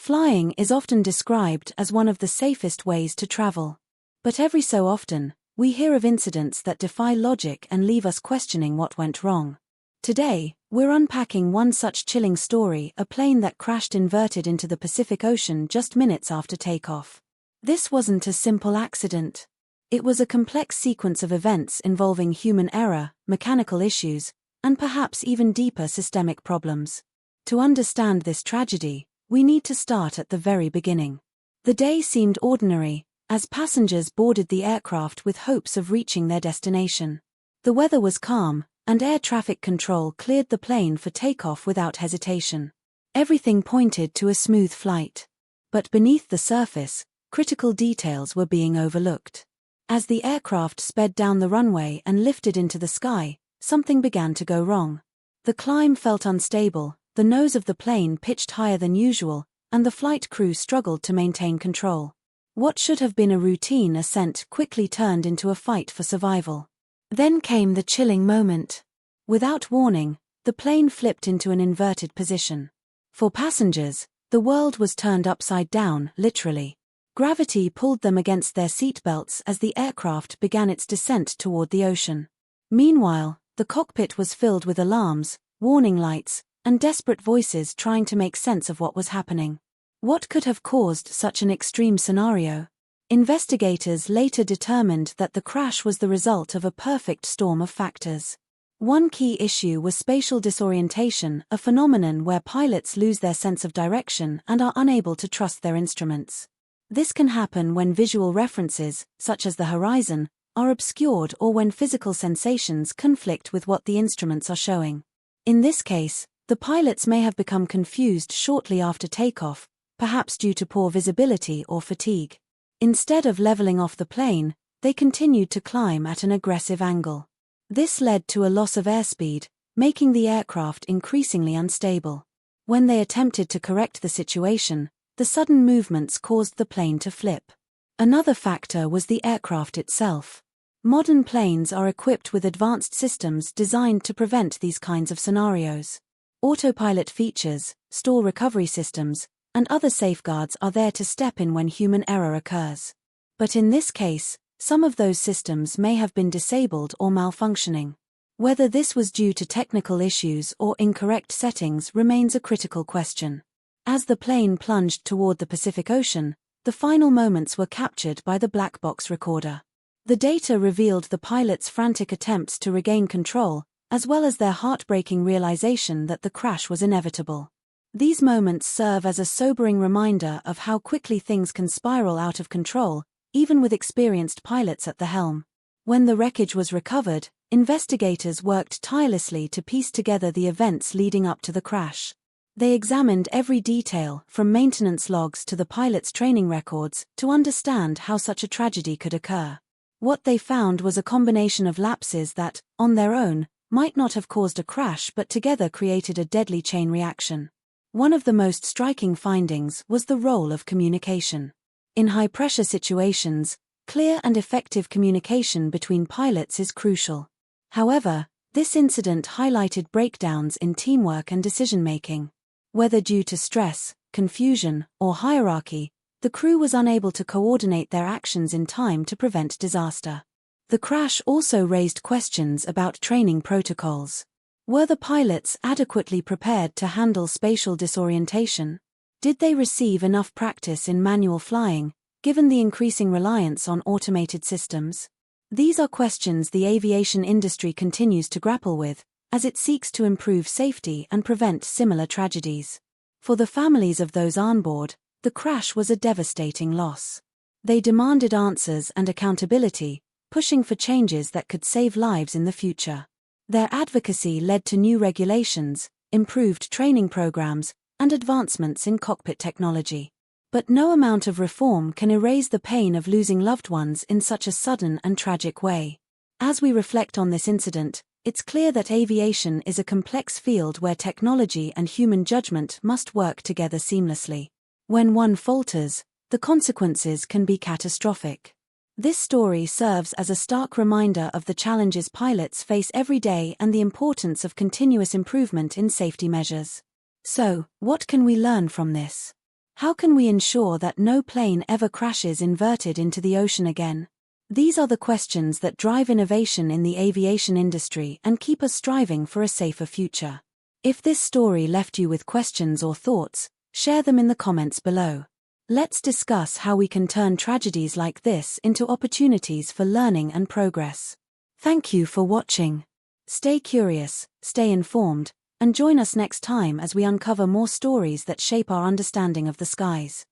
Flying is often described as one of the safest ways to travel. But every so often, we hear of incidents that defy logic and leave us questioning what went wrong. Today, we're unpacking one such chilling story: a plane that crashed inverted into the Pacific Ocean just minutes after takeoff. This wasn't a simple accident. It was a complex sequence of events involving human error, mechanical issues, and perhaps even deeper systemic problems. To understand this tragedy, we need to start at the very beginning. The day seemed ordinary, as passengers boarded the aircraft with hopes of reaching their destination. The weather was calm, and air traffic control cleared the plane for takeoff without hesitation. Everything pointed to a smooth flight. But beneath the surface, critical details were being overlooked. As the aircraft sped down the runway and lifted into the sky, something began to go wrong. The climb felt unstable, the nose of the plane pitched higher than usual, and the flight crew struggled to maintain control. What should have been a routine ascent quickly turned into a fight for survival. Then came the chilling moment. Without warning, the plane flipped into an inverted position. For passengers, the world was turned upside down, literally. Gravity pulled them against their seatbelts as the aircraft began its descent toward the ocean. Meanwhile, the cockpit was filled with alarms, warning lights, and desperate voices trying to make sense of what was happening. What could have caused such an extreme scenario? Investigators later determined that the crash was the result of a perfect storm of factors. One key issue was spatial disorientation, a phenomenon where pilots lose their sense of direction and are unable to trust their instruments. This can happen when visual references, such as the horizon, are obscured or when physical sensations conflict with what the instruments are showing. In this case, the pilots may have become confused shortly after takeoff, perhaps due to poor visibility or fatigue. Instead of leveling off the plane, they continued to climb at an aggressive angle. This led to a loss of airspeed, making the aircraft increasingly unstable. When they attempted to correct the situation, the sudden movements caused the plane to flip. Another factor was the aircraft itself. Modern planes are equipped with advanced systems designed to prevent these kinds of scenarios. Autopilot features, stall recovery systems, and other safeguards are there to step in when human error occurs. But in this case, some of those systems may have been disabled or malfunctioning. Whether this was due to technical issues or incorrect settings remains a critical question. As the plane plunged toward the Pacific Ocean, the final moments were captured by the black box recorder. The data revealed the pilots' frantic attempts to regain control, as well as their heartbreaking realization that the crash was inevitable. These moments serve as a sobering reminder of how quickly things can spiral out of control, even with experienced pilots at the helm. When the wreckage was recovered, investigators worked tirelessly to piece together the events leading up to the crash. They examined every detail, from maintenance logs to the pilot's training records, to understand how such a tragedy could occur. What they found was a combination of lapses that, on their own, might not have caused a crash but together created a deadly chain reaction. One of the most striking findings was the role of communication. In high-pressure situations, clear and effective communication between pilots is crucial. However, this incident highlighted breakdowns in teamwork and decision-making. Whether due to stress, confusion, or hierarchy, the crew was unable to coordinate their actions in time to prevent disaster. The crash also raised questions about training protocols. Were the pilots adequately prepared to handle spatial disorientation? Did they receive enough practice in manual flying, given the increasing reliance on automated systems? These are questions the aviation industry continues to grapple with, as it seeks to improve safety and prevent similar tragedies. For the families of those on board, the crash was a devastating loss. They demanded answers and accountability, pushing for changes that could save lives in the future. Their advocacy led to new regulations, improved training programs, and advancements in cockpit technology. But no amount of reform can erase the pain of losing loved ones in such a sudden and tragic way. As we reflect on this incident, it's clear that aviation is a complex field where technology and human judgment must work together seamlessly. When one falters, the consequences can be catastrophic. This story serves as a stark reminder of the challenges pilots face every day and the importance of continuous improvement in safety measures. So, what can we learn from this? How can we ensure that no plane ever crashes inverted into the ocean again? These are the questions that drive innovation in the aviation industry and keep us striving for a safer future. If this story left you with questions or thoughts, share them in the comments below. Let's discuss how we can turn tragedies like this into opportunities for learning and progress. Thank you for watching. Stay curious, stay informed, and join us next time as we uncover more stories that shape our understanding of the skies.